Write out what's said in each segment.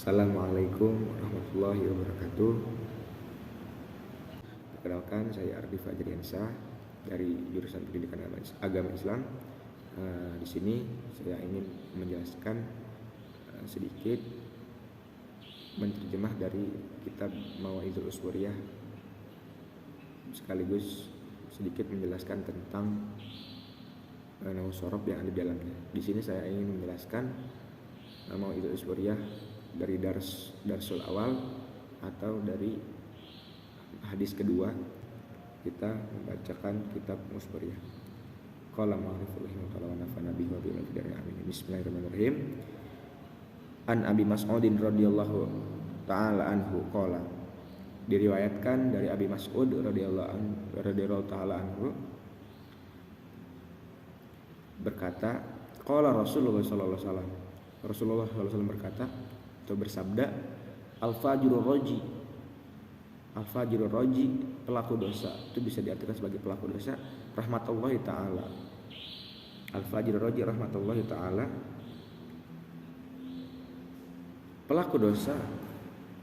Assalamualaikum warahmatullahi wabarakatuh. Perkenalkan, saya Ardi Fajriansyah dari jurusan Pendidikan Agama Islam. Di sini saya ingin menjelaskan sedikit menerjemah dari kitab Mawa'idul Uswuriyah, sekaligus sedikit menjelaskan tentang nahu sorof yang ada di dalamnya. Di sini saya ingin menjelaskan Mawa'idul Uswuriyah dari darsul awal atau dari hadis kedua kita membacakan kitab Uswuriyah. Qala ma'rifullah wa nafa'ana bihi wa bihi dari amin. Bismillahirrahmanirrahim. An Abi Mas'udin radhiyallahu ta'ala anhu qala, diriwayatkan dari Abi Mas'ud radhiyallahu ta'ala anhu berkata, qala Rasulullah sallallahu alaihi wasallam, Rasulullah sallallahu alaihi wasallam berkata atau bersabda, al-fajirur roji, pelaku dosa, itu bisa diartikan sebagai pelaku dosa, rahmatullahi ta'ala. Al-fajirur roji rahmatullahi ta'ala, pelaku dosa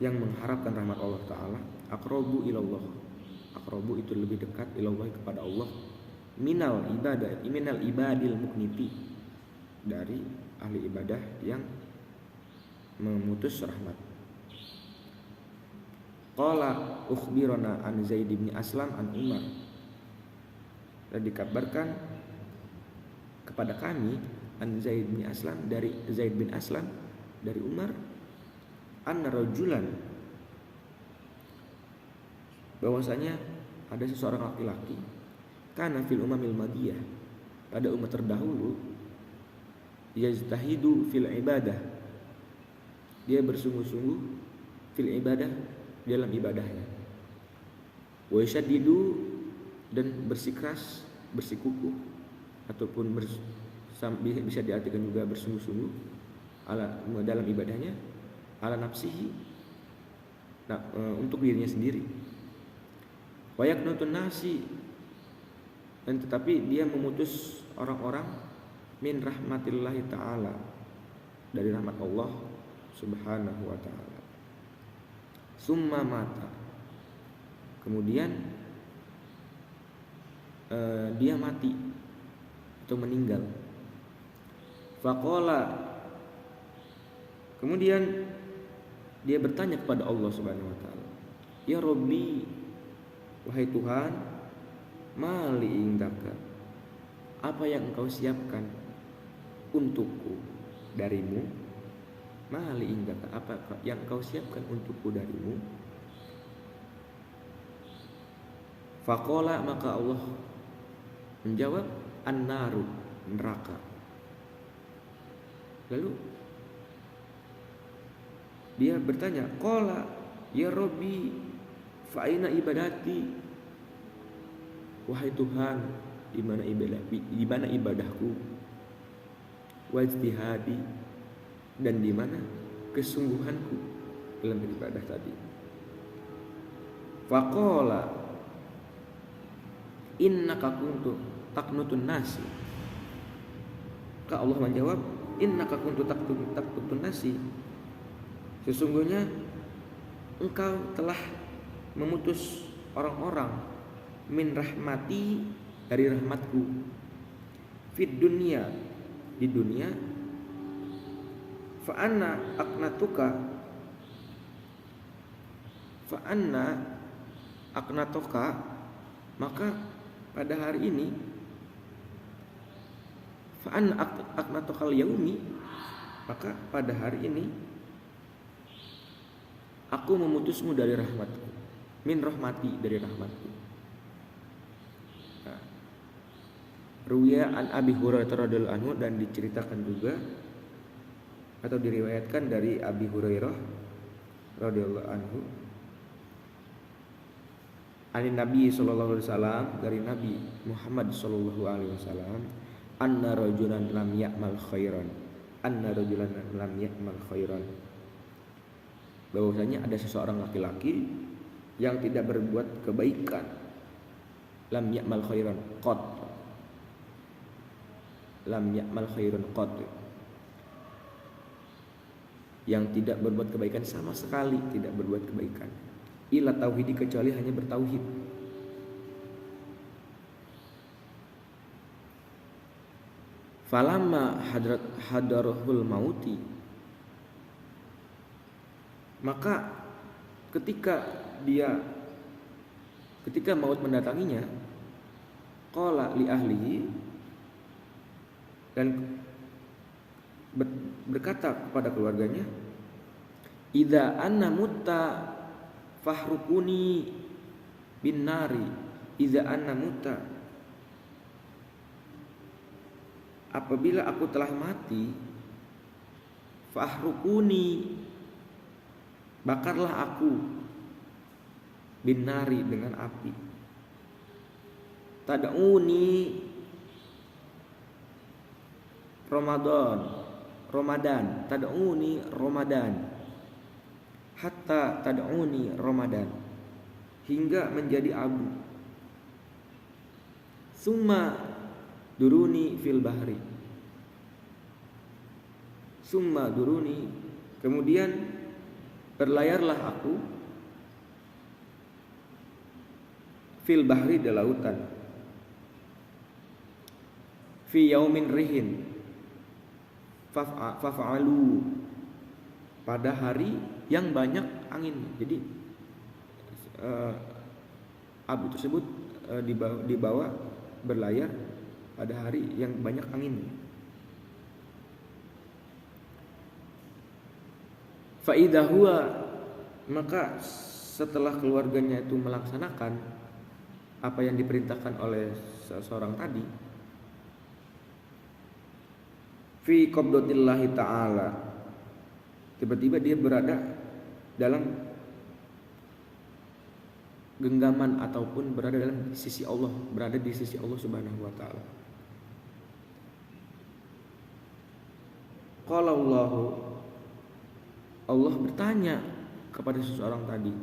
yang mengharapkan rahmat Allah ta'ala. Aqrabu ilallah, aqrabu itu lebih dekat, ilallah kepada Allah, minal ibadil mukniti, dari ahli ibadah yang memutus rahmat. Qala ukhbirana an Zaid bin Aslam an Umar, dan dikabarkan kepada kami an Zaid bin Aslam, dari Zaid bin Aslam dari Umar, anna rajulan, bahwasanya ada seseorang laki-laki, kana fil umamil madiyah, pada umat terdahulu, yajtahidu fil ibadah, dia bersungguh-sungguh fil ibadah, dalam ibadahnya, wa yashaddidu, dan bersikeras, bersikukuh, ataupun bisa diartikan juga bersungguh-sungguh dalam ibadahnya, ala nafsihi, untuk dirinya sendiri, wa yaqnutun nasi, dan tetapi dia memutus orang-orang, min rahmatillahi ta'ala, dari rahmat Allah subhanahu wa ta'ala. Summa mata, kemudian dia mati atau meninggal. Faqala, kemudian dia bertanya kepada Allah subhanahu wa ta'ala, ya Rabbi, wahai Tuhan, mali indaka, apa yang engkau siapkan untukku darimu, mali indaka, apa yang engkau siapkan untukku darimu. Faqala, maka Allah menjawab, an-naru, neraka. Lalu dia bertanya, qala ya Rabbi, fa aina ibadati, wahai Tuhan, di mana ibadahku, wa ijtihadi, dan di mana kesungguhanku dalam beribadah tadi. Faqala innaka kuntu taqnutun nasi, maka Allah menjawab, innaka kuntu taqnutun nasi, sesungguhnya engkau telah memutus orang-orang, min rahmati, dari rahmatku, fid dunya, di dunia, fa anna aqnatuka, maka pada hari ini, fa anna aqnatukal yaumi, maka pada hari ini aku memutusmu dari rahmatku, min rahmati, dari rahmatku. Ruwiya an Abi Hurairah radhiyallahu anhu, dan diceritakan juga atau diriwayatkan dari Abi Hurairah radhiyallahu anhu, ani Nabi sallallahu alaihi wasallam, dari Nabi Muhammad sallallahu alaihi wasallam, anna rajulan lam ya'mal khairan, bahwasanya ada seseorang laki-laki yang tidak berbuat kebaikan, lam ya'mal khairan qad, lam ya'mal khairan qad, yang tidak berbuat kebaikan, sama sekali tidak berbuat kebaikan, illa tauhidi, kecuali hanya bertauhid. Falamma hadarahul mauti, maka ketika maut mendatanginya, qala li ahlihi, dan berkata kepada keluarganya, idza anna mutta fahrukuni bin nari, idza anna mutta, apabila aku telah mati, fahrukuni, bakarlah aku, bin nari, dengan api, tad'uni Ramadan, tad'uni Ramadan, hatta tad'uni Ramadan, hingga menjadi abu. Summa duruni fil bahri, summa duruni, kemudian berlayarlah aku, fil bahri, di lautan, fi yaumin rihin, faf'alu, pada hari yang banyak angin. Jadi abu tersebut dibawa berlayar pada hari yang banyak angin. Fa idza huwa, maka setelah keluarganya itu melaksanakan apa yang diperintahkan oleh seseorang tadi, fi qabdatillahi ta'ala, tiba-tiba dia berada dalam genggaman ataupun berada dalam sisi Allah, berada di sisi Allah Subhanahu wa taala. Qala Allah bertanya kepada seseorang tadi,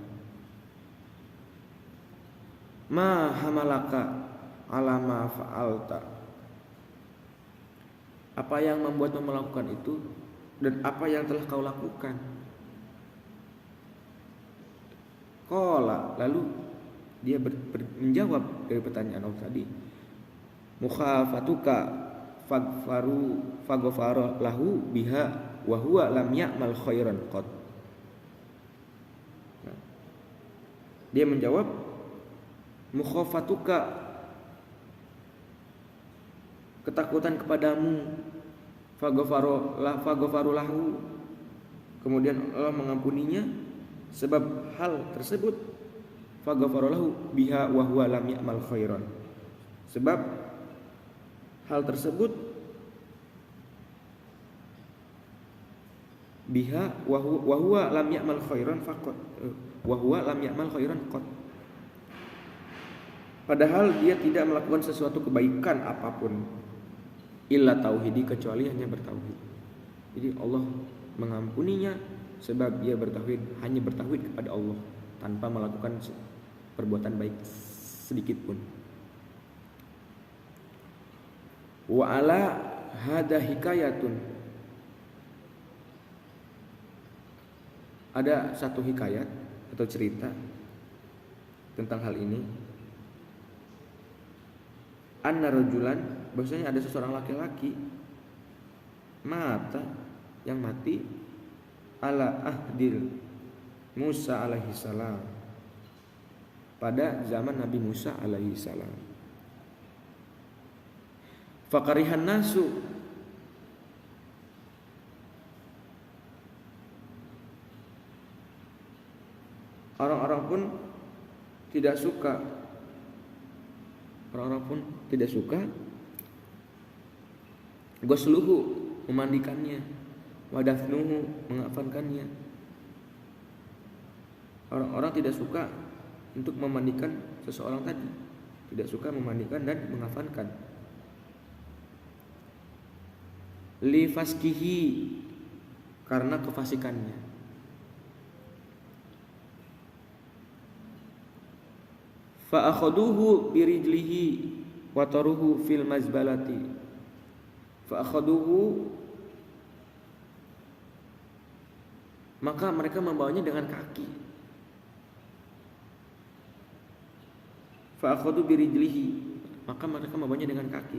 ma hamalaka ala ma fa'alta, apa yang membuatmu melakukan itu dan apa yang telah kau lakukan. Qala, lalu dia menjawab dari pertanyaan Allah tadi, mukhafatuka faghfara lahu biha wa huwa lam ya'mal khairan qad. Dia menjawab, mukhafatuka, ketakutan kepadamu, faghfara lahu, kemudian Allah mengampuninya, sebab hal tersebut, faghfara lahu biha wa huwa lam ya'mal khairan, sebab hal tersebut, biha wa huwa lam ya'mal khairan faqat, wa huwa lam ya'mal khairan qat, padahal dia tidak melakukan sesuatu kebaikan apapun, illa tauhidi, kecuali hanya bertauhid. Jadi Allah mengampuninya sebab dia hanya bertauhid kepada Allah tanpa melakukan perbuatan baik sedikit pun. Wa ala hada hikayatun, ada satu hikayat atau cerita tentang hal ini. Anna rajulan, bahwasanya ada seseorang laki-laki, mata, yang mati, ala ahdil Musa alaihi salam, pada zaman Nabi Musa alaihi salam. Fakarihan nasu, orang-orang pun tidak suka, ghusluhu, memandikannya, wadafnuhu, mengafankannya. Orang-orang tidak suka untuk memandikan seseorang tadi, tidak suka memandikan dan mengafankan. Li faskihi, karena kefasikannya. Fa akhaduhu birijlihi wa taruhu fil mazbalati. Fa akhaduhu, maka mereka membawanya dengan kaki. Fa akhadhu birijlihi, maka mereka membawanya dengan kaki.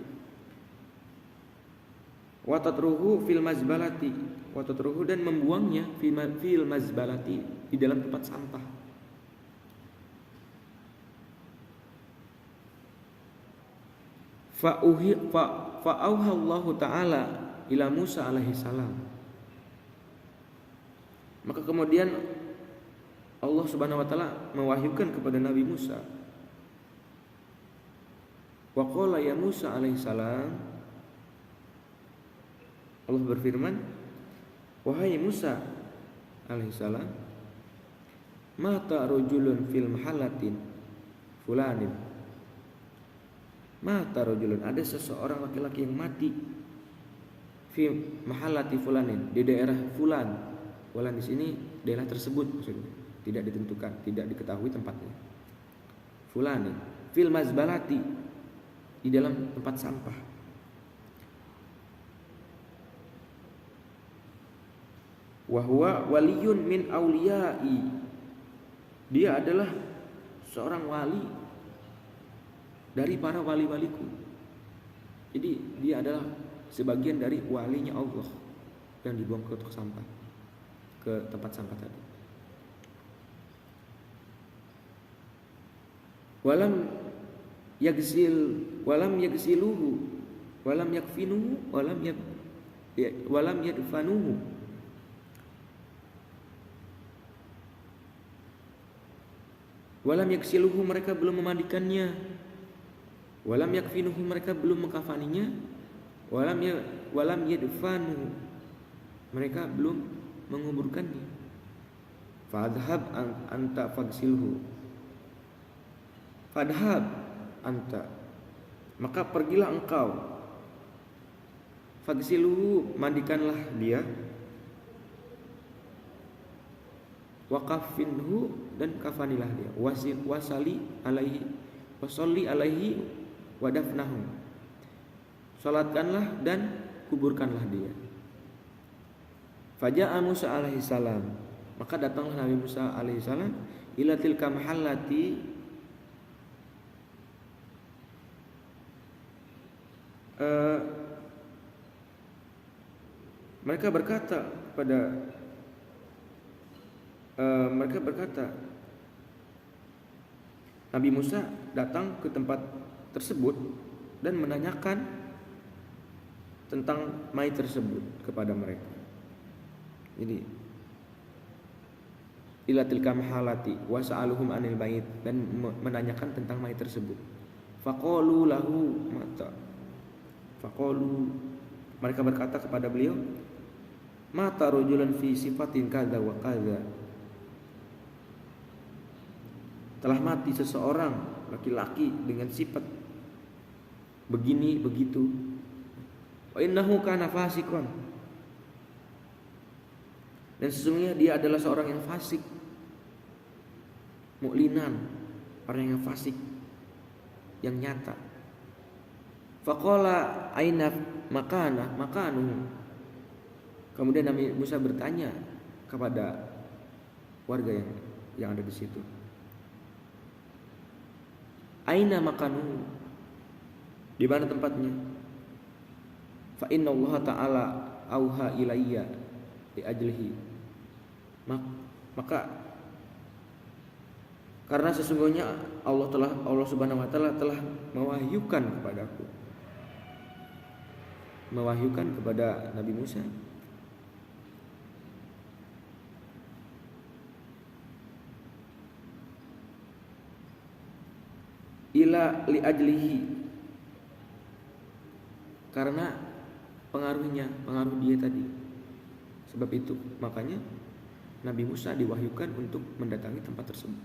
Wa tatruhu fil mazbalati, wa tatruhu, dan membuangnya fil mazbalati, di dalam tempat sampah. Fa auha Allah Ta'ala ila Musa alaihi salam, maka kemudian Allah Subhanahu wa taala mewahyukan kepada Nabi Musa. Wa qala ya Musa alaihi salam, Allah berfirman, wahai Musa alaihi salam, mata rajulun fil mahalatin fulanin. Mata rajulun, ada seseorang laki-laki yang mati fi mahalati fulanin, di daerah fulan. Fulan di sini daerah tersebut maksudnya, tidak ditentukan, tidak diketahui tempatnya. Fulanin fil mazbalati, di dalam tempat sampah. Wa huwa waliyun min auliyai, dia adalah seorang wali dari para wali-waliku. Jadi dia adalah sebagian dari walinya Allah yang dibuang ke sampah, ke tempat sampah tadi. Walam yagsiluhu walam yakfinuhu walam yadfanuhu. Walam yaksiluhu, mereka belum memandikannya. Walam yakfinuhu, mereka belum mengkafaninya. Walam yadfanuhu, mereka belum menguburkannya. Fadhhab anta fagsilhu. Fadhhab anta, maka pergilah engkau. Fagsilhu, mandikanlah dia. Waqafinhu, dan kafanilah dia. Wasali alaihi wadafnahu, salatkanlah dan kuburkanlah dia. Faja'a Musa alaihi salam, maka datanglah Nabi Musa alaihi salam ila tilka mahallati, mereka berkata, Nabi Musa datang ke tempat tersebut dan menanyakan tentang mayit tersebut kepada mereka. Jadi ila tilka mahalati wa sa'aluhum anil mayit, dan menanyakan tentang mayit tersebut. Faqalu lahu mata. Faqalu, mereka berkata kepada beliau, mata rajulan fi sifatin kadza wa kadza, telah mati seseorang laki-laki dengan sifat begini begitu. Wa innahu kana fasikon, dan sesungguhnya dia adalah seorang yang fasik. Mu'linan, orang yang fasik yang nyata. Faqala aina makanuhu, kemudian Nabi Musa bertanya kepada warga yang ada di situ, aina makanuhu, di mana tempatnya? Fa inna Allah Ta'ala auha ilayya li ajlihi, maka karena sesungguhnya Allah Subhanahu wa taala telah mewahyukan kepadaku, mewahyukan kepada Nabi Musa ila li ajlihi, karena pengaruh dia tadi. Sebab itu makanya Nabi Musa diwahyukan untuk mendatangi tempat tersebut.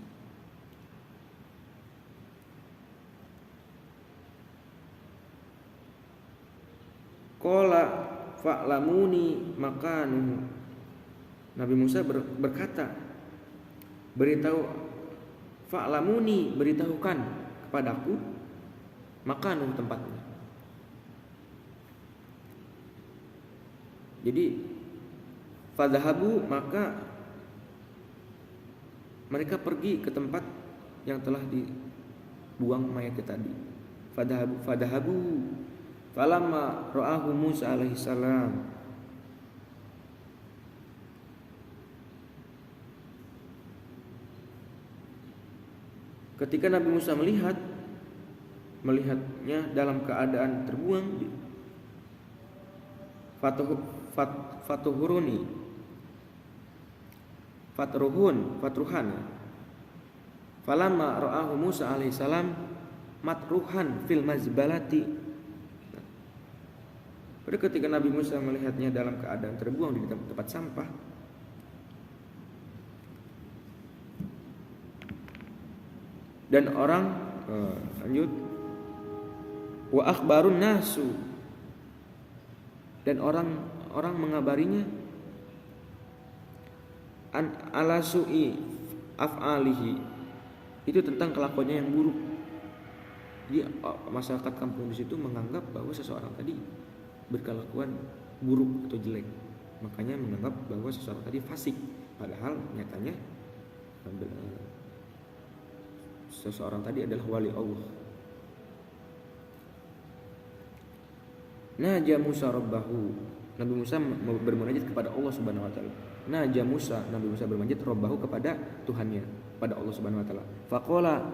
Qala fa'lamuni makanuhu, Nabi Musa berkata, beritahu, fa'lamuni, beritahukan kepadaku, makanuhu, tempatnya. Jadi fadhahabu, maka mereka pergi ke tempat yang telah dibuang mayatnya tadi. Fadahabu falamma ra'ahu Musa alaihi salam, ketika Nabi Musa melihatnya dalam keadaan terbuang, fatruhan falamma ra'ahu Musa alaihi salam matruhan fil mazbalati. Pada ketika Nabi Musa melihatnya dalam keadaan terbuang di tempat sampah, dan orang lanjut wa akhbarun nasu, dan orang mengabarinya an ala su'i af'alihi, itu tentang kelakuannya yang buruk. Jadi masyarakat kampung di situ menganggap bahwa seseorang tadi berkelakuan buruk atau jelek, makanya menganggap bahwa seseorang tadi fasik, padahal nyatanya seseorang tadi adalah wali Allah. Naja Musa rabbahu, Nabi Musa bermunajat kepada Allah Subhanahu wa taala. Naja Musa, Nabi Musa bermunajat rabbahu kepada Tuhannya, pada Allah Subhanahu wa taala. Faqala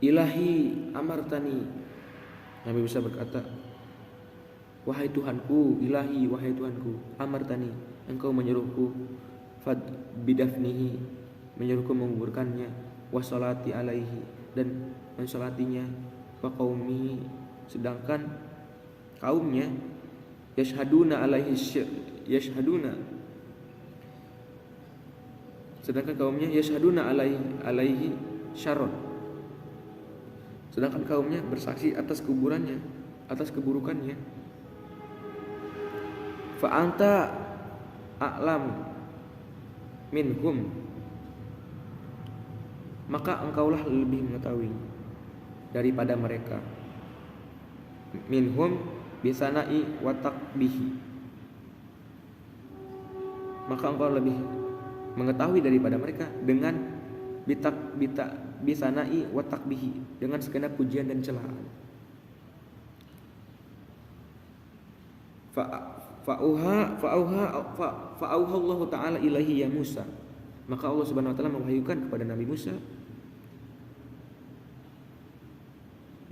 ilahi amartani, Nabi Musa berkata, wahai Tuhanku, ilahi, wahai Tuhanku, amartani, engkau menyuruhku, fad bidafnihi, menyuruhku menguburkannya, wassalati alaihi, dan mensolatinya, wa qaumihi, sedangkan kaumnya yashhaduna alaihi alaihi syarron, sedangkan kaumnya bersaksi atas kuburannya, atas keburukannya. Fa anta a'lam minhum, maka engkaulah lebih mengetahui daripada mereka. Minhum bisana'i wa takbihi, maka engkau lebih mengetahui daripada mereka dengan bisana'i wa takbihi, dengan segenap pujian dan celaan. Fa'auha Allah Ta'ala ilahi ya Musa, maka Allah Subhanahu wa taala mewahyukan kepada Nabi Musa,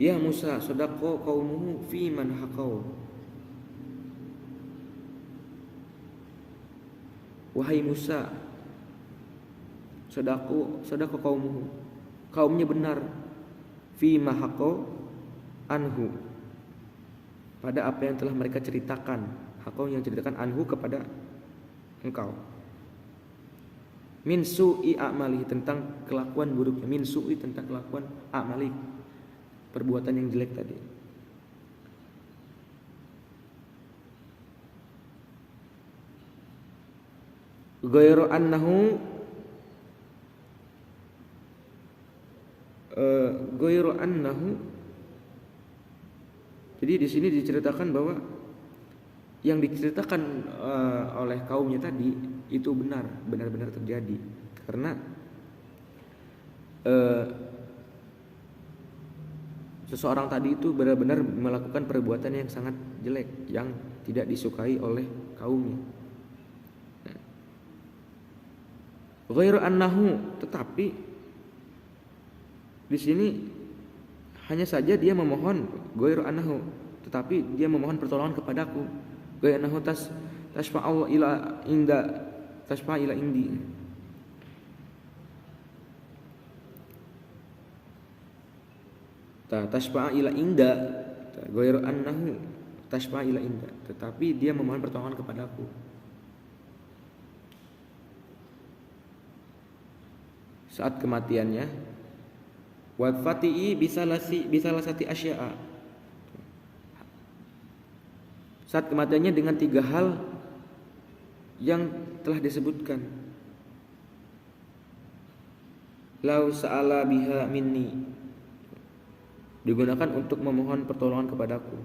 ya Musa, sadaqa qaumuhu fi man haqau, wahai Musa, sadaqa qaumuhu, kaumnya benar, fi ma haqau anhu, pada apa yang telah mereka ceritakan, haqau yang ceritakan, anhu kepada engkau, min su'i a'malihi, tentang kelakuan buruknya, min su'i tentang kelakuan a'mali, perbuatan yang jelek tadi. Ghairu annahu, jadi di sini diceritakan bahwa yang diceritakan oleh kaumnya tadi itu benar-benar terjadi, karena seseorang tadi itu benar-benar melakukan perbuatan yang sangat jelek, yang tidak disukai oleh kaumnya. Ghairu annahu, tetapi di sini hanya saja dia memohon, ghairu annahu, tetapi dia memohon pertolongan kepadaku. Ghairu annahu tasfa'u ila indi. Tasfa'a ila inda, ghairu annahu tasfa'a ila inda, tetapi dia memohon pertolongan kepadaku. Saat kematiannya, wafati'i bisalasati asya'a, saat kematiannya dengan 3 hal yang telah disebutkan. Lau sa'ala biha minni, digunakan untuk memohon pertolongan kepadaku.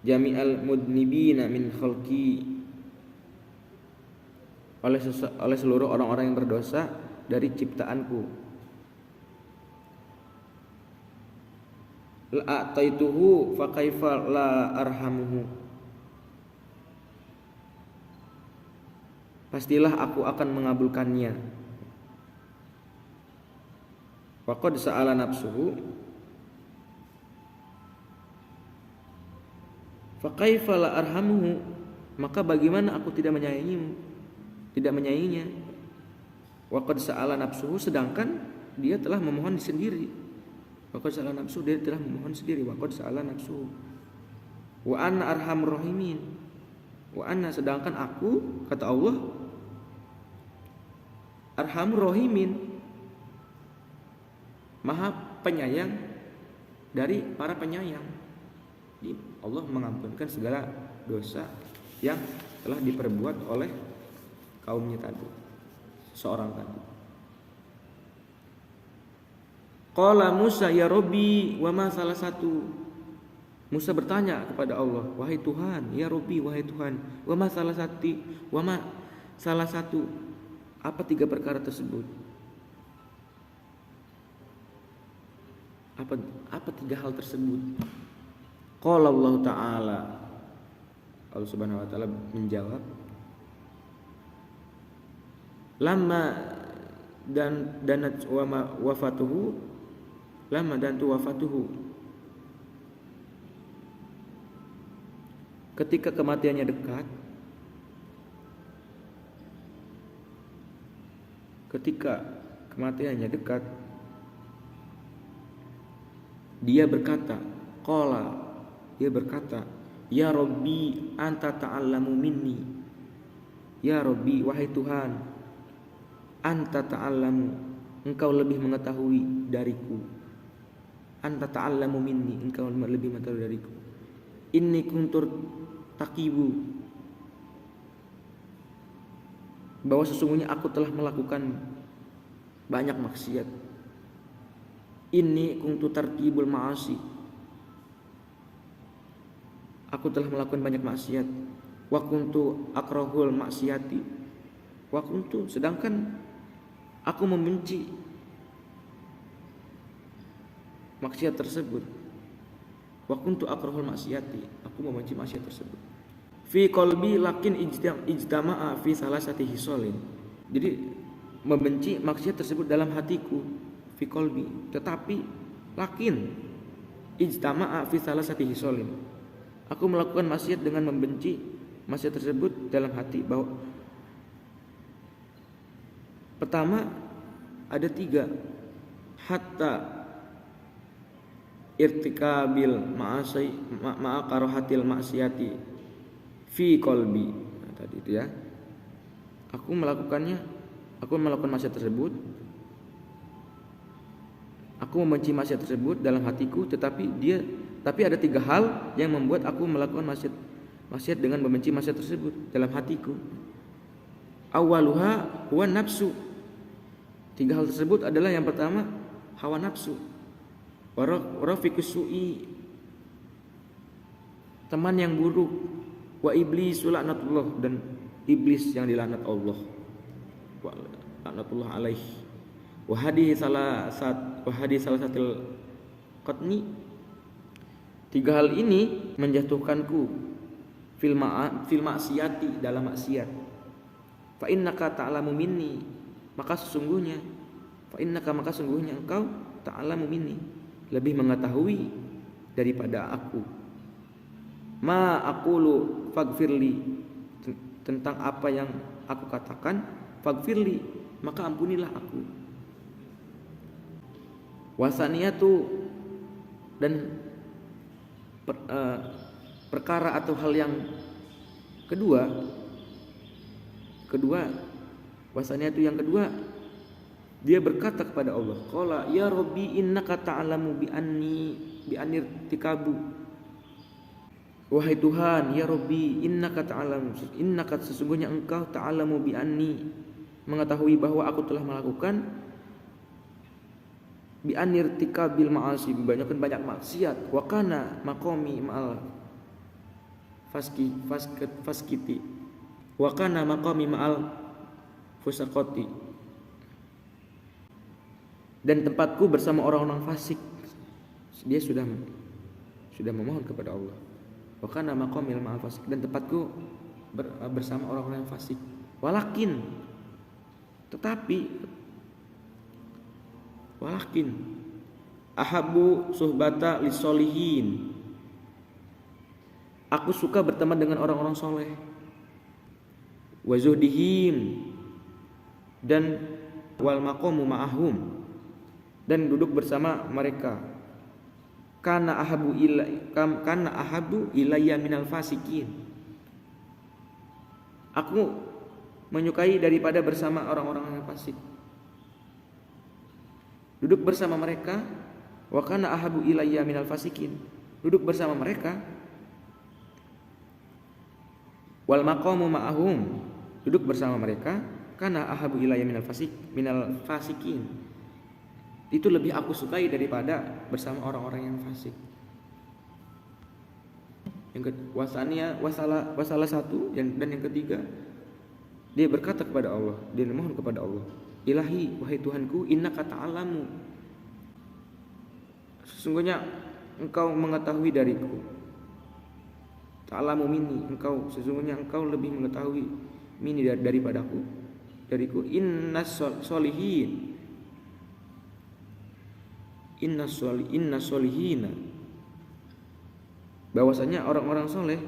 Jami'al mudnibina min khalqi, oleh seluruh orang-orang yang berdosa dari ciptaanku. La ataituhu fa kaifa la arhamuhu. Pastilah aku akan mengabulkannya. Wa qad sa'ala nafsuhu fa kaifa la arhamuhu. Maka bagaimana aku tidak menyayanginya. Wa qad sa'ala nafsuhu, sedangkan dia telah memohon sendiri. Wa qad sa'ala nafsuhu, dia telah memohon sendiri. Wa qad sa'ala nafsuhu. Wa ana arhamur rahimin. Wa ana, sedangkan aku, kata Allah, arhamur rahimin, maha penyayang dari para penyayang. Jadi Allah mengampunkan segala dosa yang telah diperbuat oleh kaumnya tadi, seorang tadi. Qala Musa ya Rabbi wa ma salah satu. Musa bertanya kepada Allah, wahai Tuhan, ya Rabbi, wahai Tuhan, wa ma salah satu, apa tiga perkara tersebut? Apa tiga hal tersebut? Qala Allah Ta'ala, Allah Subhanahu wa taala menjawab, lama dan danat wafatuhu, lama dan tu wafatuhu, ketika kematiannya dekat, dia berkata, ya Rabbi anta ta'allamu minni. Ya Rabbi, wahai Tuhan, anta ta'allamu, engkau lebih mengetahui dariku. Anta ta'allamu minni, engkau lebih mengetahui dariku. Inni kuntur taqibu, bahwa sesungguhnya aku telah melakukan banyak maksiat. Inni kuntu tartibul ma'asi, aku telah melakukan banyak maksiat. Wa kuntu akrahul maksiati, wa kuntu, sedangkan aku membenci maksiat tersebut. Wa kuntu akrahul maksiati, aku membenci maksiat tersebut. Fi qalbi lakin ijtama'a fi salasati hisolin. Jadi membenci maksiat tersebut dalam hatiku, fi qalbi, tetapi lakin ijtama'a fi salasati hisolin, aku melakukan maksiat dengan membenci maksiat tersebut dalam hati. Bahwa pertama ada tiga, hatta irtikabil ma'asai ma'akarahatil maksiati fi qalbi. Nah, tadi itu ya, aku melakukan maksiat tersebut, aku membenci maksiat tersebut dalam hatiku, tapi ada tiga hal yang membuat aku melakukan maksiat dengan membenci maksiat tersebut dalam hatiku. Awaluha huwa nafsu. Tiga hal tersebut adalah, yang pertama hawa nafsu, warafiqus su'i, teman yang buruk, wa iblis laknatullah, dan iblis yang dilaknat Allah, wa laknatullah alaihi, wa hadi salasatil qatni. Tiga hal ini menjatuhkanku fil maksiati, dalam maksiat. Fa innaka ta'lamu minni, maka sesungguhnya engkau ta'lamu minni, lebih mengetahui daripada aku. Ma aqulu faghfirli, tentang apa yang aku katakan, faghfirli, maka ampunilah aku. Wasaniyatu, dan perkara atau hal yang kedua, wasaniyatu yang kedua, dia berkata kepada Allah, qala ya Rabbi innaka ta'lamu bi irtikabu. Wahai Tuhan, ya Rabbi, innaka sesungguhnya engkau ta'lamu bi anni, mengetahui bahwa aku telah melakukan bi irtikabil ma'asi, banyak maksiat. Wa kana maqami ma'al faskiti, wa kana maqami ma'al fusaqati, dan tempatku bersama orang-orang fasik. Dia sudah memohon kepada Allah. Wa kana maqamil ma'al fasik, dan tempatku bersama orang-orang yang fasik. Walakin ahabu suhbata lisolihin, aku suka berteman dengan orang-orang soleh. Wa zuhdihim, dan wal maqamu ma'ahum, dan duduk bersama mereka. Kana ahabu ilayya minal fasikin, aku menyukai daripada bersama orang-orang yang fasik. Duduk bersama mereka. Wa kana ahabu ilayya minal fasikin, duduk bersama mereka. Wal maqamu ma'ahum, duduk bersama mereka. Kana ahabu ilayya minal fasikin, itu lebih aku sukai daripada bersama orang-orang yang fasik. Yang wasalah satu, dan yang ketiga, dia berkata kepada Allah, dia memohon kepada Allah, Ilahi, wahai Tuhanku, innaka ta'alamu, sesungguhnya engkau mengetahui dariku. Ta'alamu minni, sesungguhnya engkau lebih mengetahui minni dariku. Inna solihina, bahwasanya orang-orang soleh,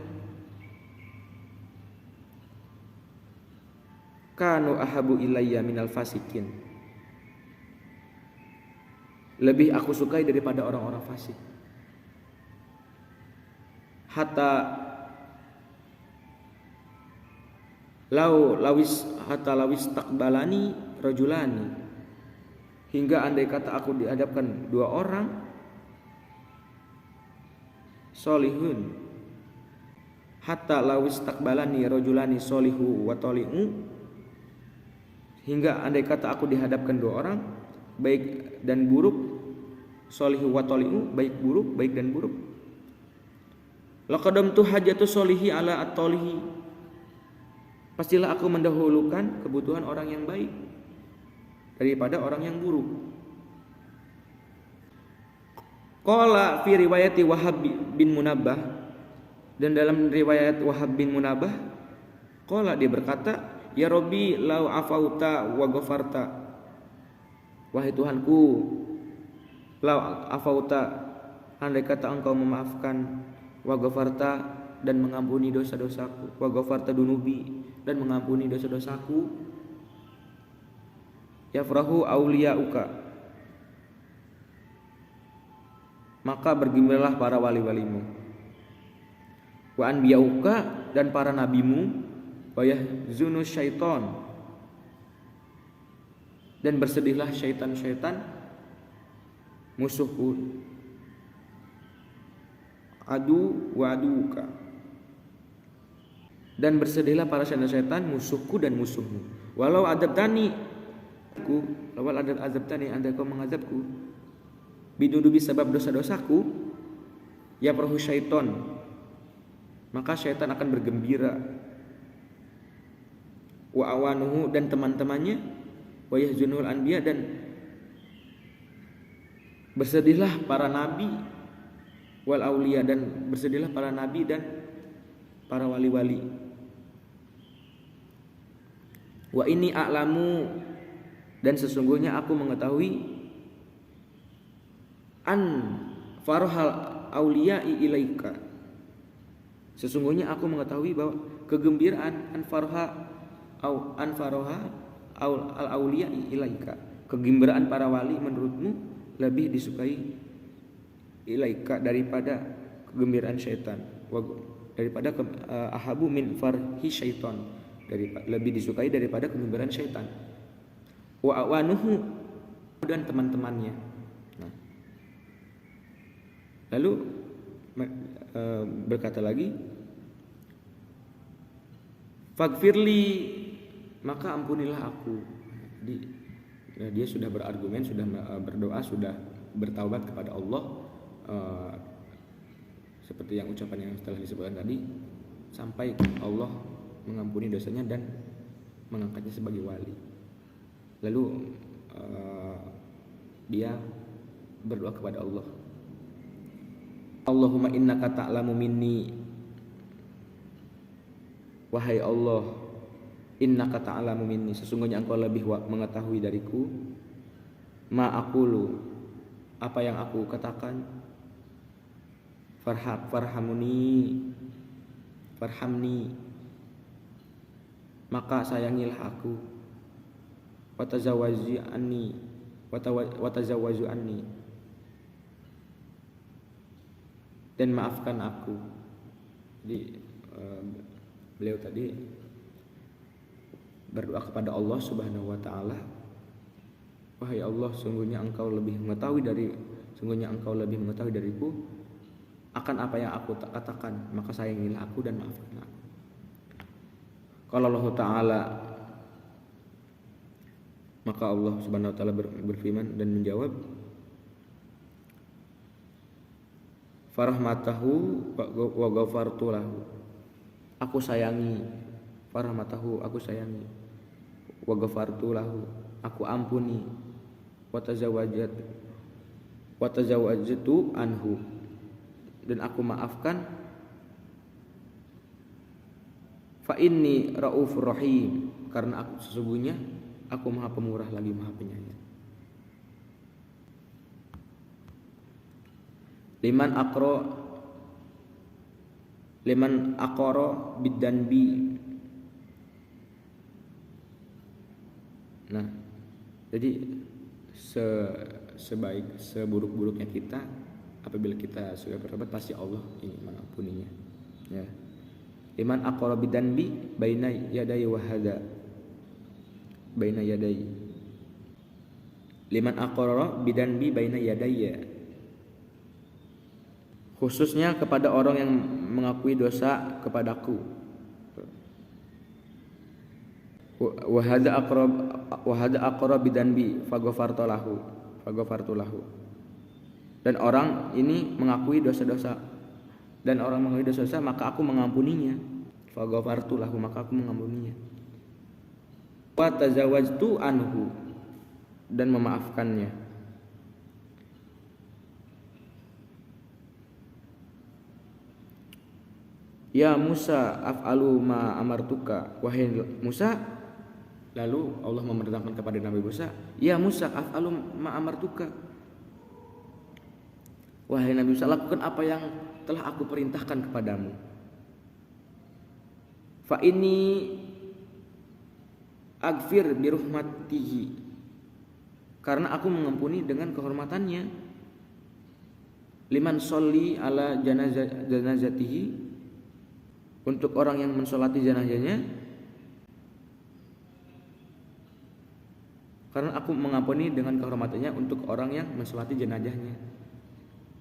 kanu ahabu ilayya minal fasikin, lebih aku sukai daripada orang-orang fasik. Hatta lawis takbalani rajulani, hingga andai kata aku dihadapkan dua orang solihun, hatta lawis takbalani rajulani solihu wa toli'u, hingga andai kata aku dihadapkan dua orang baik dan buruk, solihu wa toli'u, baik dan buruk. Laqadamtu hajatu solihi ala at-tolihi, pastilah aku mendahulukan kebutuhan orang yang baik daripada orang yang buruk. Qala fi riwayati Wahab bin Munabbah, dan dalam riwayat Wahab bin Munabbah, qala, dia berkata, ya Rabbi lau afauta wa ghafarta, wahai Tuhanku, lau afauta, andai kata engkau memaafkan, wa ghafarta, dan mengampuni dosa-dosaku, wa ghafarta dunubi, dan mengampuni dosa-dosaku, yafrahu auliyauka, maka bergembiralah para wali-walimu, wa anbiyauka, dan para nabimu, wa yahzunu syaiton, dan bersedihlah syaitan-syaitan musuhku, adu wa aduka, dan bersedihlah para syaitan musuhku dan musuhmu. Walau adabtani, andai kau mengazabku, bidudubi sebab dosa-dosaku, ya prahu syaiton, maka syaitan akan bergembira. Wa awanuhu, dan teman-temannya, wa yahzunul anbiya, dan bersedihlah para nabi, wal auliya, dan bersedihlah para nabi dan para wali-wali. Wa inni a'lamu, dan sesungguhnya aku mengetahui, an farhal auliya'i ilaika, sesungguhnya aku mengetahui bahwa kegembiraan an farha al auliya'i ilaika, kegembiraan para wali menurutmu lebih disukai ilaika daripada kegembiraan syaitan, daripada ahabu min farhi syaitan, lebih disukai daripada kegembiraan syaitan. Wa awanuhu, dan teman-temannya. Nah, lalu berkata lagi, faghfirli, maka ampunilah aku. Dia sudah berargumen, sudah berdoa, sudah bertaubat kepada Allah, seperti yang ucapan yang telah disebutkan tadi, sampai Allah mengampuni dosanya dan mengangkatnya sebagai wali. Lalu dia berdoa kepada Allah, Allahumma innaka ta'lamu minni, wahai Allah, innaka ta'lamu minni, sesungguhnya engkau lebih mengetahui dariku, ma aqulu, apa yang aku katakan, farhamni, maka sayangilah aku, watazawwaju anni, dan maafkan aku. Jadi beliau tadi berdoa kepada Allah Subhanahu wa taala, wahai Allah, sungguhnya engkau lebih mengetahui dariku akan apa yang aku katakan, maka sayangilah aku dan maafkan aku. Kalau Allah taala, maka Allah Subhanahu wa taala berfirman dan menjawab, farahmatahu wa ghafartu lahu, aku sayangi, farahmatahu, aku sayangi, wa ghafartu lahu, aku ampuni, wa tazawwajtu anhu, dan aku maafkan, fa inni raufur rahim, karena aku sesungguhnya aku Maha Pemurah lagi Maha Penyayang. Liman aqara bidanbi. Nah, jadi seburuk-buruknya kita, apabila kita sudah bertobat, pasti Allah ini mengampuninya. Ya. Liman aqara bidanbi baina yaday wa hada. Baina yaday. Liman aqara bidanbi baina yadayya. Khususnya kepada orang yang mengakui dosa kepadaku. Wa hada aqra bidanbi faghfartu lahu. Dan orang ini mengakui dosa-dosa, maka aku mengampuninya. Faghfartu lahu, maka aku mengampuninya. Wa tazawwajtu anhu, dan memaafkannya. Ya Musa af'alu ma amartuka, wahai Musa, lalu Allah memerintahkan kepada Nabi Musa, ya Musa af'alu ma amartuka, wahai Nabi Musa, lakukan apa yang telah aku perintahkan kepadamu. Fa inni aghfir bi rahmatihi, karena aku mengampuni dengan kehormatannya. Liman sholli ala janazatihi, untuk orang yang mensolati jenazahnya, karena aku mengampuni dengan kehormatannya untuk orang yang mensolati jenazahnya.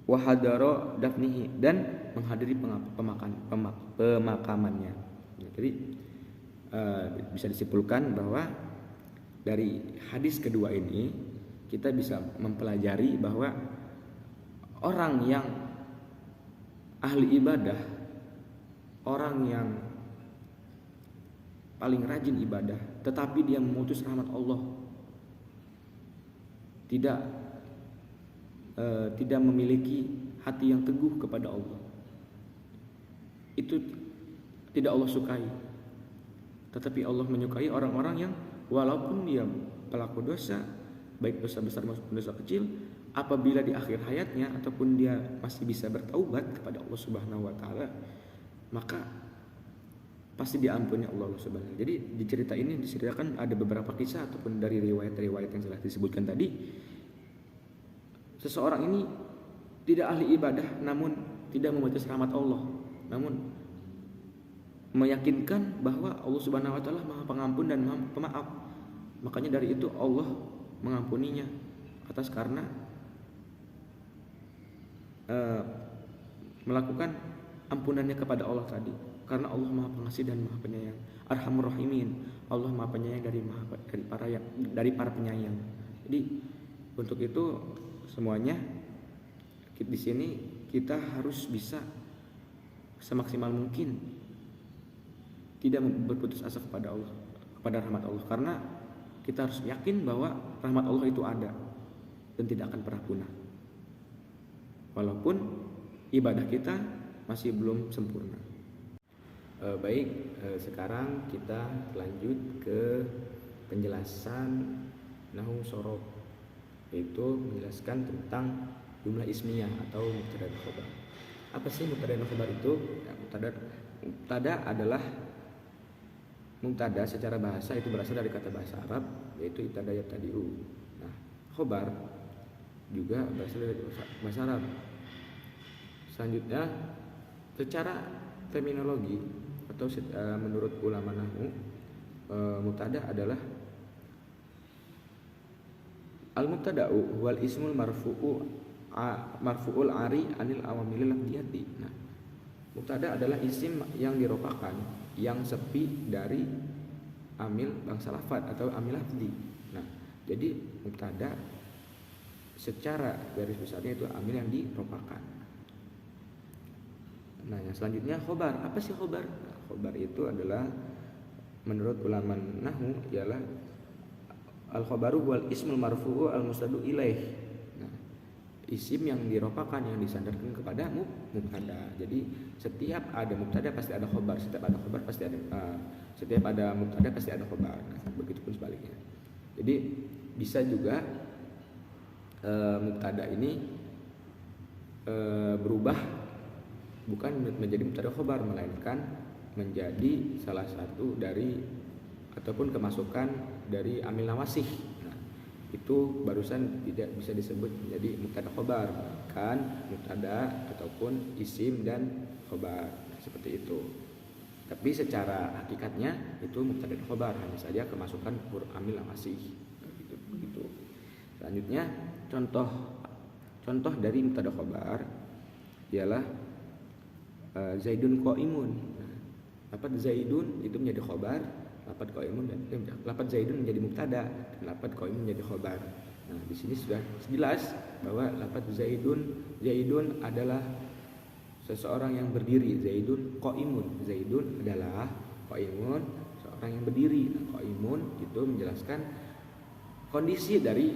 Wahadaro dafnihi, dan menghadiri pemakamannya. Jadi bisa disimpulkan bahwa dari hadis kedua ini kita bisa mempelajari bahwa orang yang ahli ibadah, orang yang paling rajin ibadah, tetapi dia memutus rahmat Allah, tidak memiliki hati yang teguh kepada Allah, itu tidak Allah sukai. Tetapi Allah menyukai orang-orang yang walaupun dia pelaku dosa, baik dosa besar maupun dosa kecil, apabila di akhir hayatnya ataupun dia masih bisa bertaubat kepada Allah Subhanahu wa taala, maka pasti diampuni Allah Subhanahu. Jadi di cerita ini diceritakan ada beberapa kisah ataupun dari riwayat-riwayat yang telah disebutkan tadi. Seseorang ini tidak ahli ibadah, namun tidak memutus rahmat Allah, namun meyakinkan bahwa Allah Subhanahu wa taala Maha Pengampun dan Maha Pemaaf. Makanya dari itu Allah mengampuninya atas karena melakukan ampunannya kepada Allah tadi, karena Allah Maha Pengasih dan Maha Penyayang. Arhamur Rahimin, Allah Maha Penyayang dari para penyayang. Jadi untuk itu semuanya di sini kita harus bisa semaksimal mungkin tidak berputus asa kepada Allah, kepada rahmat Allah, karena kita harus yakin bahwa rahmat Allah itu ada dan tidak akan pernah punah walaupun ibadah kita masih belum sempurna. Sekarang kita lanjut ke penjelasan nahwu sorof, yaitu menjelaskan tentang jumlah ismiyah atau mubtada dan khobar. Apa sih mubtada dan khobar itu? Ya, mubtada adalah mubtada secara bahasa itu berasal dari kata bahasa Arab, yaitu ibtada yabtadi'u. Nah, khobar juga berasal dari bahasa Arab. Selanjutnya, secara terminologi atau menurut ulama nahwu, mubtada adalah al-mubtada'u wal ismul marfu'ul ari anil awamilil lafdiyati. Nah, mubtada adalah isim yang diropakan, yang sepi dari amil bangsa lafad atau amil lafdi. Nah, jadi mubtada secara garis besarnya itu amil yang diropakan. Nah, yang selanjutnya khobar. Apa sih khobar? Nah, khobar itu adalah menurut ulama nahwu ialah al-khobaru wal ismul marfu'u al-musnadu ilaih. Nah, isim yang diropakan, yang disandarkan kepada mubtada. Jadi setiap ada mubtada pasti ada khobar, setiap ada khobar pasti ada setiap ada mubtada pasti ada khobar. Nah, begitupun sebaliknya. Jadi bisa juga mubtada ini berubah bukan menjadi mubtada khobar, melainkan menjadi salah satu dari ataupun kemasukan dari amil nawasih. Nah, itu barusan tidak bisa disebut menjadi mubtada khobar, kan mubtada ataupun isim dan khobar. Nah, seperti itu. Tapi secara hakikatnya itu mubtada dan khobar, hanya saja kemasukan amil nawasih. Begitu. Selanjutnya contoh dari mubtada khobar ialah Zaidun qaimun. Lafaz Zaidun itu menjadi khobar, lafaz qaimun dan lafaz Zaidun menjadi mubtada, dan lafaz qaimun menjadi khobar. Nah, di sini sudah jelas bahwa lafaz Zaidun adalah seseorang yang berdiri. Zaidun qaimun. Zaidun adalah qaimun, seorang yang berdiri. Nah, qaimun itu menjelaskan kondisi dari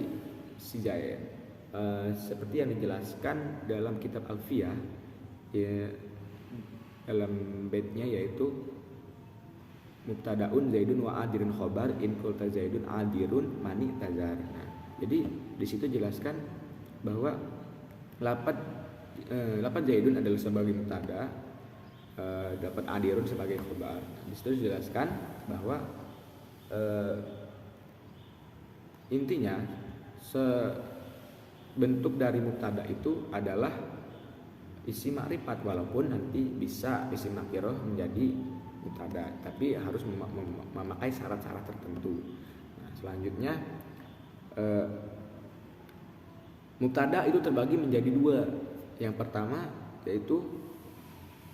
si Zaid. Seperti yang dijelaskan dalam kitab Alfiyah, ya, dalam baitnya yaitu mubtadaun Zaidun wa adirun khobar in qulta Zaidun adirun mani tazar. Nah, jadi di situ jelaskan bahwa lafaz Zaidun adalah sebagai mubtada, dapat adirun sebagai khobar. Nah, di situ dijelaskan bahwa intinya bentuk dari mubtada itu adalah isim ma'rifat, walaupun nanti bisa isim nakirah menjadi mubtada, tapi harus memakai syarat-syarat tertentu. Nah, selanjutnya mubtada itu terbagi menjadi dua. Yang pertama yaitu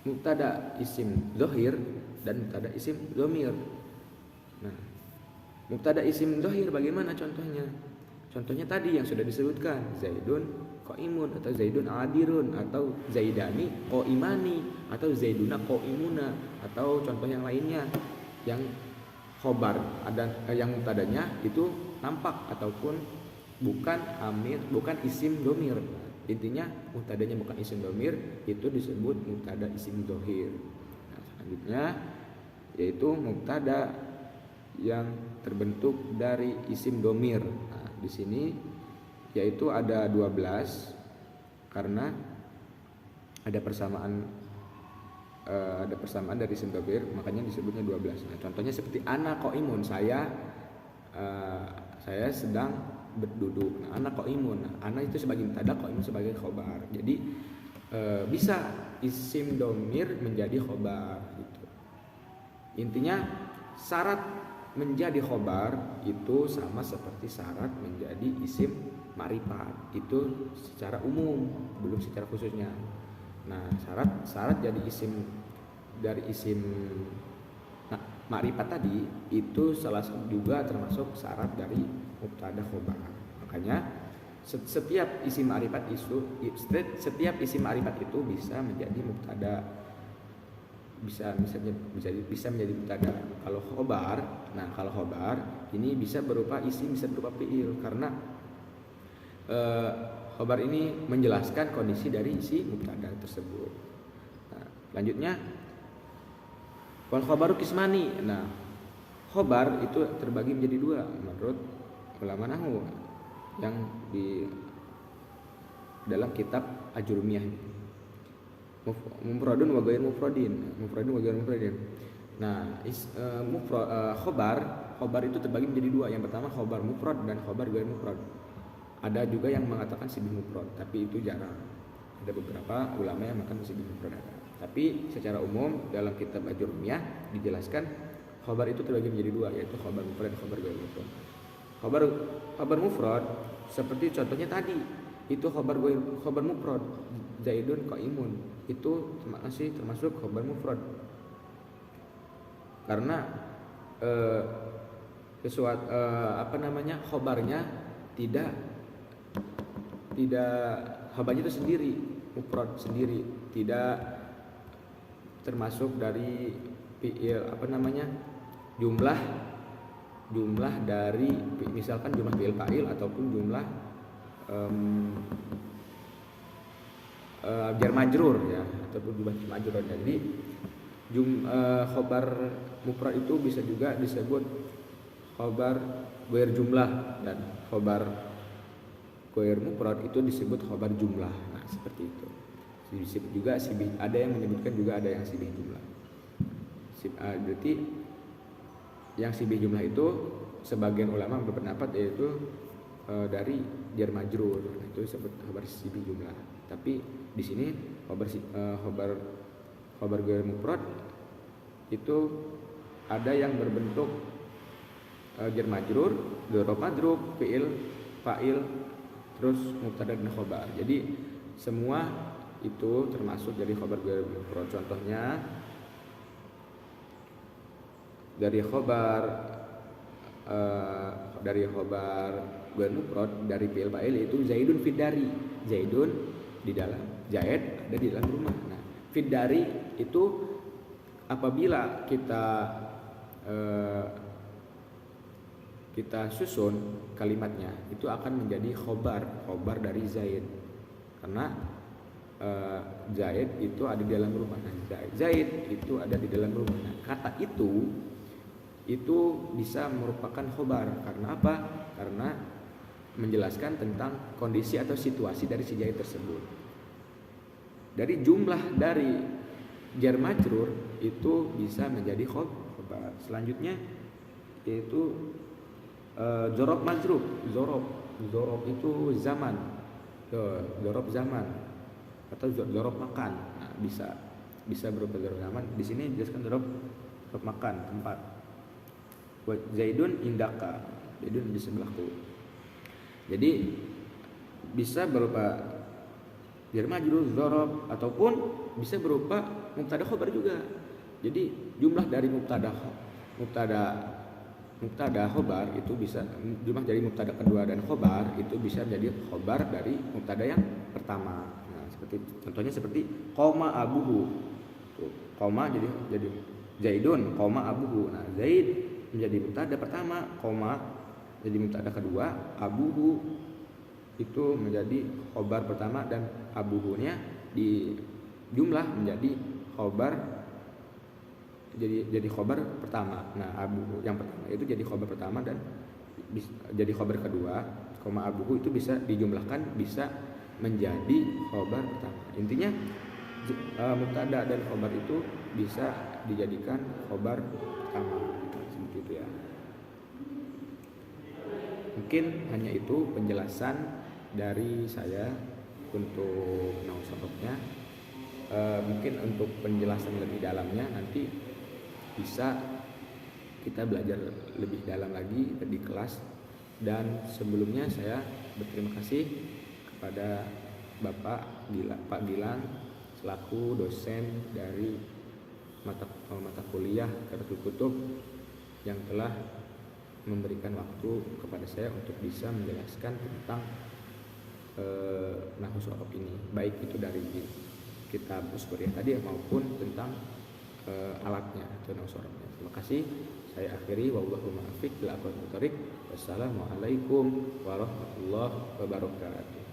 mubtada isim dhohir dan mubtada isim dhamir. Nah, mubtada isim dhohir bagaimana contohnya? Contohnya tadi yang sudah disebutkan, Zaidun qaimun atau Zaidun adirun atau Zaidani qaimani atau Zaiduna qaimuna, atau contoh yang lainnya yang khobar ada yang mubtadanya itu nampak ataupun bukan amir, bukan isim dhamir. Intinya mubtadanya bukan isim dhamir, itu disebut mubtada isim dhohir. Nah, selanjutnya yaitu mubtada yang terbentuk dari isim dhamir. Nah, di sini yaitu ada 12 karena ada persamaan dari isim dhamir, makanya disebutnya 12. Nah, contohnya seperti ana qaimun, saya sedang berduduk. Nah, ana qaimun. Nah, ana itu sebagai mubtada, qaimun sebagai khobar. Jadi bisa isim dhamir menjadi khobar gitu. Intinya syarat menjadi khobar itu sama seperti syarat menjadi isim ma'rifat, itu secara umum, belum secara khususnya. Nah, syarat jadi isim dari isim ma'rifat tadi itu salah satu juga termasuk syarat dari mubtada khobar. Makanya setiap isim ma'rifat itu bisa menjadi mubtada bisa menjadi mubtada. Kalau khobar ini bisa berupa isim, bisa berupa fi'il, karena khobar ini menjelaskan kondisi dari isi mubtada tersebut. Nah, lanjutnya wal khobaru kismani. Nah, khobar itu terbagi menjadi dua menurut ulama nahwu yang di dalam kitab Ajurumiyah. Mufradun wa ghairu mufradin. Nah, khobar itu terbagi menjadi dua. Yang pertama khobar mufrad dan khobar ghairu mufrad. Ada juga yang mengatakan sibih mufrad, tapi itu jarang. Ada beberapa ulama yang mengatakan sibih mufrad. Tapi secara umum dalam kitab Ajurumiyah dijelaskan khobar itu terbagi menjadi dua, yaitu khobar mufrad dan khobar ghairu mufrad. Khobar mufrad seperti contohnya tadi, itu khobar mufrad Zaidun qaimun, itu masih termasuk khobar mufrad. Karena khobarnya tidak khobarnya itu sendiri, mufrad sendiri, tidak termasuk dari jumlah dari misalkan jumlah fi'il fa'il ataupun jumlah jar majrur ya, ataupun jumlah majrur. Jadi khobar mufrad itu bisa juga disebut khobar ghair jumlah, dan khobar ghair mufrad itu disebut khobar jumlah. Nah, seperti itu. Disebut juga sibih, ada yang menyebutkan juga ada yang sibih jumlah. Berarti yang sibih jumlah itu sebagian ulama berpendapat yaitu dari jar majrur, itu disebut khobar sibih jumlah. Tapi di sini khobar ghair mufrad itu ada yang berbentuk jar majrur, dzaraf madruf, fi'il, fa'il, terus mubtada dan khobar. Jadi semua itu termasuk dari khobar ghair mufrad. Contohnya dari khobar ghair mufrad dari fi'il fa'il itu Zaidun fid dari, Zaidun di dalam, Zaid ada di dalam rumah. Nah, fid dari itu apabila kita susun kalimatnya itu akan menjadi khobar dari Zaid, karena Zaid itu ada di dalam rumah. Nah, Zaid itu ada di dalam rumah. Nah, kata itu bisa merupakan khobar. Karena apa? Karena menjelaskan tentang kondisi atau situasi dari si Zaid tersebut. Dari jumlah dari jar majrur itu bisa menjadi khobar. Selanjutnya yaitu dzaraf majrur. Dzaraf itu zaman, dzaraf zaman atau dzaraf makan. Nah, bisa berupa dzaraf zaman. Di sini dijelaskan dzaraf makan, tempat. Zaidun indaka, Zaidun di sebelahku. Jadi bisa berupa jar majrur, dzaraf, ataupun bisa berupa mubtada khobar juga. Jadi jumlah dari mubtada khobar itu bisa, jumlah dari mubtada kedua dan khobar itu bisa menjadi khobar dari mubtada yang pertama. Nah, contohnya seperti qoma abuhu. Qoma jadi Zaidun qoma abuhu. Nah, Zaid menjadi mubtada pertama, qoma jadi mubtada kedua, abuhu itu menjadi khobar pertama, dan abuhunya di jumlah menjadi khobar, jadi khobar pertama. Nah, abuhu yang pertama itu jadi khobar pertama dan jadi khobar kedua, koma abuhu itu bisa dijumlahkan, bisa menjadi khobar pertama. Intinya mubtada dan khobar itu bisa dijadikan khobar pertama. Seperti itu ya. Mungkin hanya itu penjelasan dari saya untuk nahwu sorofnya. Mungkin untuk penjelasan lebih dalamnya nanti bisa kita belajar lebih dalam lagi di kelas. Dan sebelumnya saya berterima kasih kepada Pak Gilang selaku dosen dari mata kuliah Qiratul Kutub yang telah memberikan waktu kepada saya untuk bisa menjelaskan tentang nahwu sorof ini, baik itu dari kitab Usburiah tadi maupun tentang alatnya atau nahu sorobnya. Terima kasih. Saya akhiri, wallahu muwaffiq ila aqwamit thoriq. Wassalamualaikum warahmatullahi wabarakatuh.